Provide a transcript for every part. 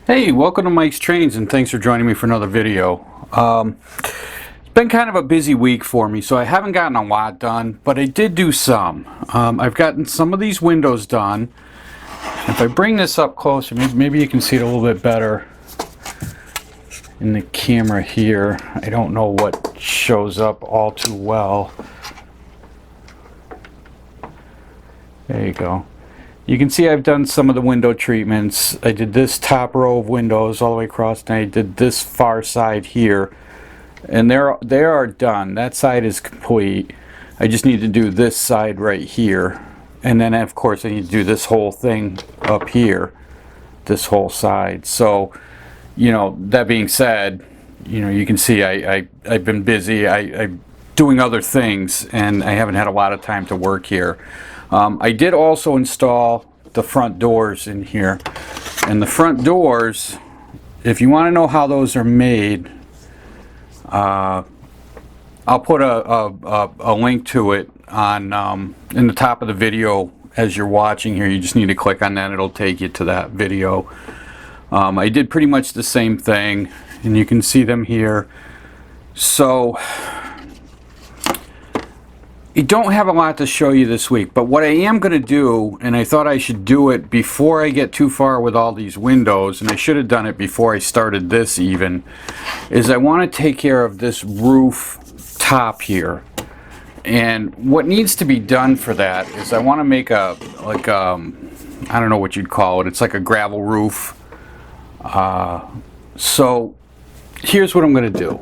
Hey, welcome to Mike's Trains, and thanks for joining me for another video. It's been kind of a busy week for me, so I haven't gotten a lot done, but I did do some. I've gotten some of these windows done. If I bring this up closer, maybe you can see it a little bit better in the camera here. I don't know what shows up all too well. There you go. You can see I've done some of the window treatments. I did this top row of windows all the way across, and I did this far side here. And they are done. That side is complete. I just need to do this side right here. And then, of course, I need to do this whole thing up here. This whole side. So, you know, that being said, you know, you can see I've been busy. I'm doing other things, and I haven't had a lot of time to work here. I did also install the front doors in here, and the front doors, if you want to know how those are made, I'll put a link to it on in the top of the video as you're watching here. You just need to click on that, it'll take you to that video. I did pretty much the same thing, and you can see them here. So I don't have a lot to show you this week, but what I am going to do, and I thought I should do it before I get too far with all these windows, and I should have done it before I started this even, is I want to take care of this roof top here. And what needs to be done for that is I want to make I don't know what you'd call it, it's like a gravel roof. So here's what I'm going to do.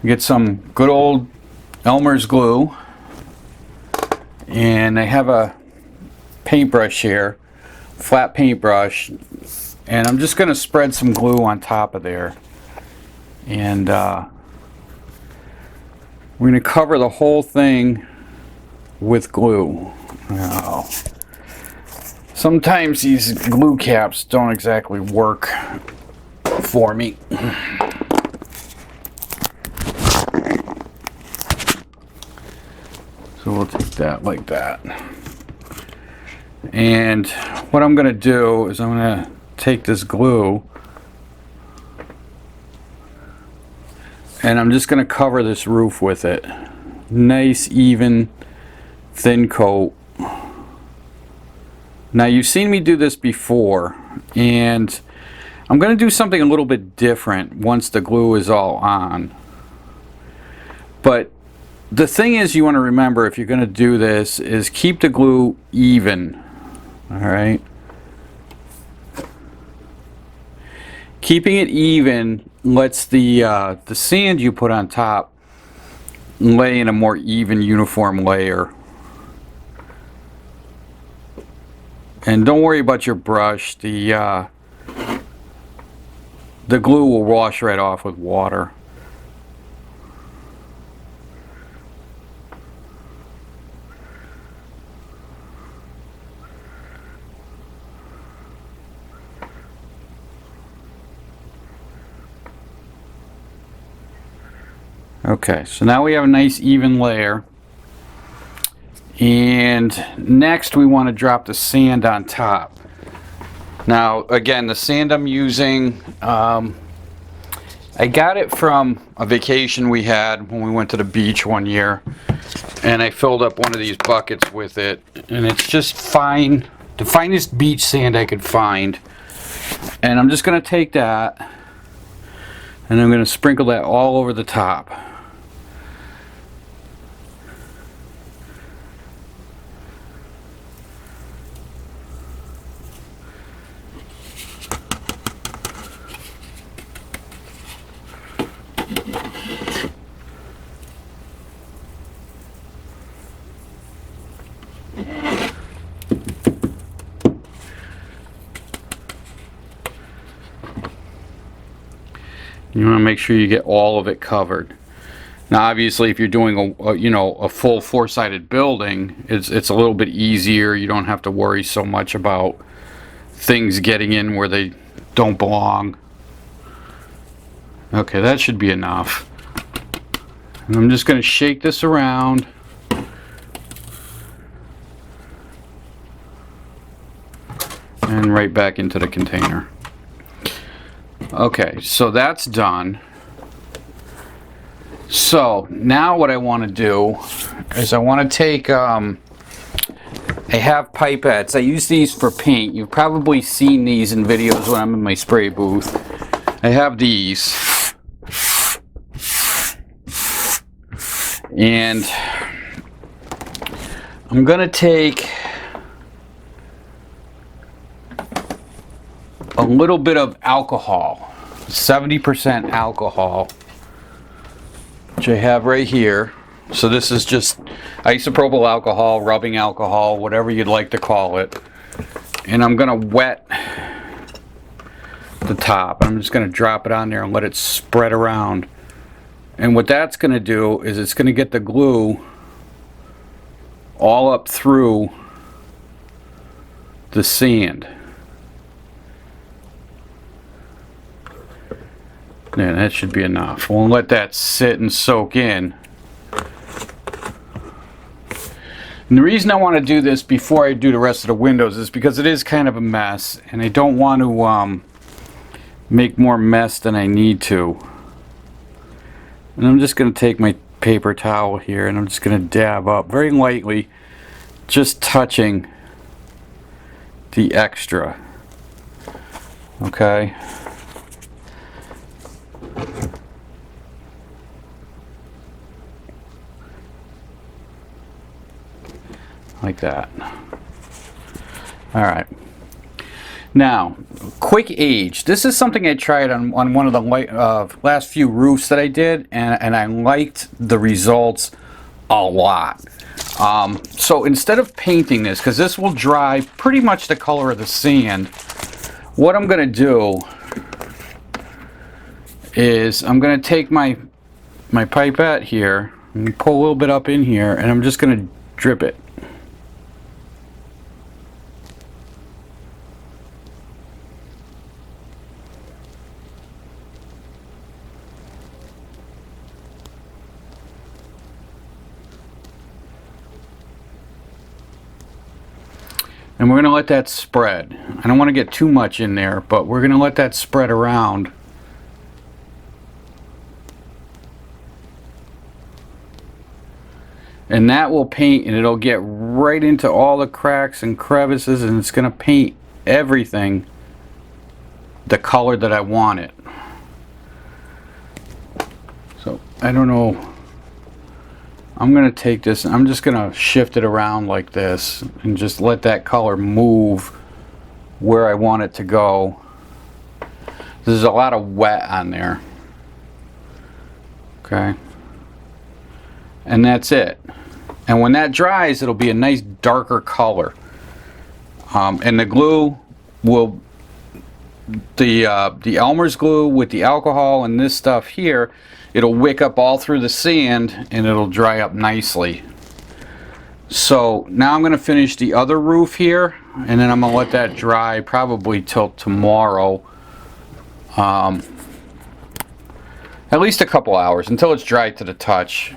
Get some good old Elmer's glue. And I have a paintbrush here, flat paintbrush, and I'm just going to spread some glue on top of there. And we're going to cover the whole thing with glue. Now, sometimes these glue caps don't exactly work for me. So we'll take that like that. And what I'm going to do is I'm going to take this glue and I'm just going to cover this roof with it. Nice, even, thin coat. Now you've seen me do this before, and I'm going to do something a little bit different once the glue is all on. But the thing is, you want to remember, if you're going to do this, is keep the glue even. Alright? Keeping it even lets the sand you put on top lay in a more even, uniform layer. And don't worry about your brush. The glue will wash right off with water. Okay, so now we have a nice even layer, and next we want to drop the sand on top. Now again, the sand I'm using, I got it from a vacation we had when we went to the beach one year, and I filled up one of these buckets with it, and it's just fine, the finest beach sand I could find. And I'm just going to take that and I'm going to sprinkle that all over the top. You want to make sure you get all of it covered. Now obviously if you're doing a full four-sided building, it's a little bit easier. You don't have to worry so much about things getting in where they don't belong. Okay, that should be enough. And I'm just going to shake this around. And right back into the container. Okay, so that's done. So now what I want to do is I want to take, I have pipettes. I use these for paint. You've probably seen these in videos when I'm in my spray booth. I have these. And I'm going to take a little bit of alcohol, 70% alcohol, which I have right here. So this is just isopropyl alcohol, rubbing alcohol, whatever you'd like to call it. And I'm going to wet the top. I'm just going to drop it on there and let it spread around. And what that's going to do is it's going to get the glue all up through the sand. Yeah, that should be enough. We'll let that sit and soak in. And the reason I want to do this before I do the rest of the windows is because it is kind of a mess, and I don't want to make more mess than I need to. And I'm just going to take my paper towel here and I'm just going to dab up very lightly, just touching the extra. Okay. Like that. Alright. Now, quick age. This is something I tried on one of the last few roofs that I did, and I liked the results a lot. So instead of painting this, because this will dry pretty much the color of the sand, what I'm going to do is I'm going to take my pipette here and pull a little bit up in here, and I'm just going to drip it. And we're going to let that spread. I don't want to get too much in there, but we're going to let that spread around. And that will paint, and it'll get right into all the cracks and crevices, and it's going to paint everything the color that I want it. So, I don't know. I'm going to take this, I'm just going to shift it around like this and just let that color move where I want it to go. There's a lot of wet on there. Okay. And that's it. And when that dries, it'll be a nice darker color. And the glue will, the Elmer's glue with the alcohol and this stuff here, it'll wick up all through the sand and it'll dry up nicely. So now I'm going to finish the other roof here, and then I'm going to let that dry probably till tomorrow. At least a couple hours until it's dry to the touch.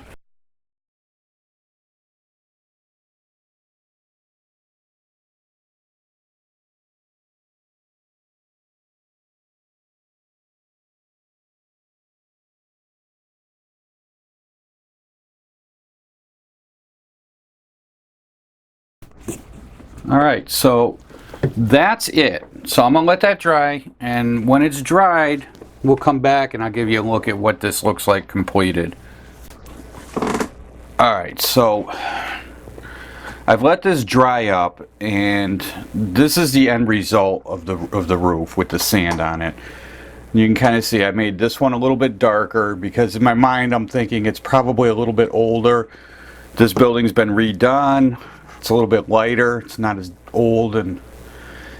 Alright, so that's it. So I'm going to let that dry, and when it's dried, we'll come back and I'll give you a look at what this looks like completed. Alright, so I've let this dry up, and this is the end result of the roof with the sand on it. You can kind of see I made this one a little bit darker because in my mind I'm thinking it's probably a little bit older. This building's been redone. It's a little bit lighter. It's not as old, and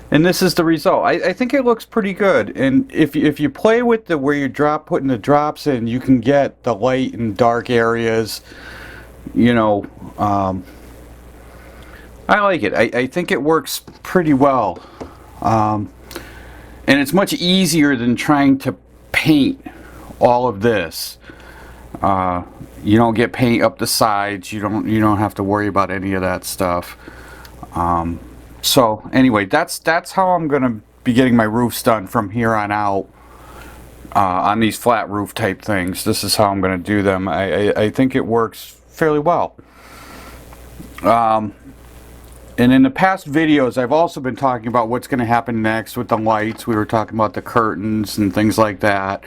this is the result. I think it looks pretty good. And if you play with the where you're putting the drops in, you can get the light and dark areas. You know, I like it. I think it works pretty well. And it's much easier than trying to paint all of this. You don't get paint up the sides. You don't have to worry about any of that stuff. So anyway, that's how I'm gonna be getting my roofs done from here on out. on these flat roof type things. This is how I'm going to do them. I think it works fairly well. And in the past videos, I've also been talking about what's going to happen next with the lights. We were talking about the curtains and things like that,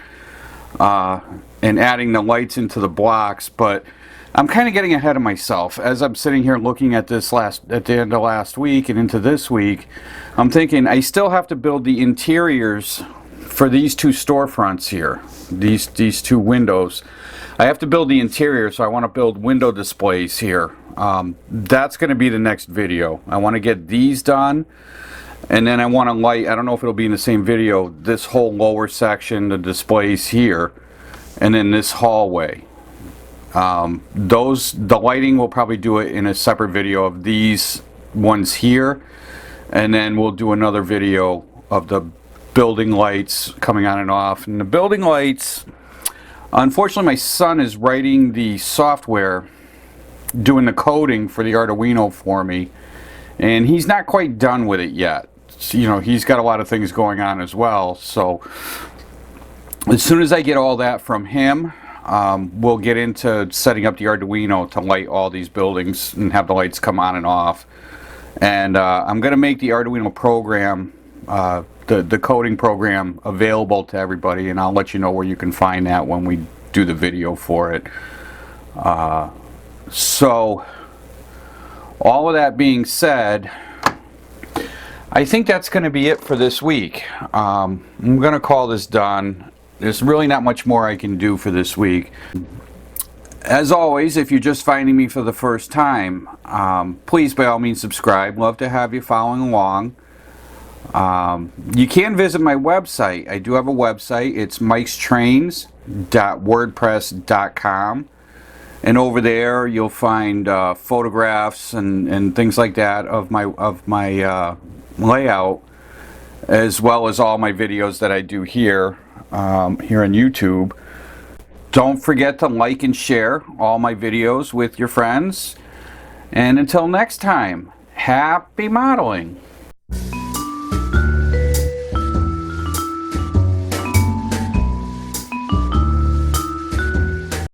and adding the lights into the blocks. But I'm kind of getting ahead of myself as I'm sitting here looking at this at the end of last week and into this week. I'm thinking I still have to build the interiors for these two storefronts here, these two windows. I have to build the interior, so I want to build window displays here. That's going to be the next video. I want to get these done, and then I want to light, I don't know if it'll be in the same video, this whole lower section, the displays here, and then this hallway. The lighting, we'll probably do it in a separate video of these ones here, and then we'll do another video of the building lights coming on and off. And the building lights, unfortunately my son is writing the software, doing the coding for the Arduino for me, and he's not quite done with it yet. You know, he's got a lot of things going on as well, so as soon as I get all that from him, we'll get into setting up the Arduino to light all these buildings and have the lights come on and off. And I'm going to make the Arduino program, the coding program, available to everybody, and I'll let you know where you can find that when we do the video for it. So all of that being said, I think that's going to be it for this week. I'm going to call this done. There's really not much more I can do for this week. As always, if you're just finding me for the first time, please by all means subscribe. Love to have you following along. You can visit my website. I do have a website. It's mikestrains.wordpress.com, and over there you'll find photographs and things like that of my layout, as well as all my videos that I do here on YouTube. Don't forget to like and share all my videos with your friends. And until next time, happy modeling.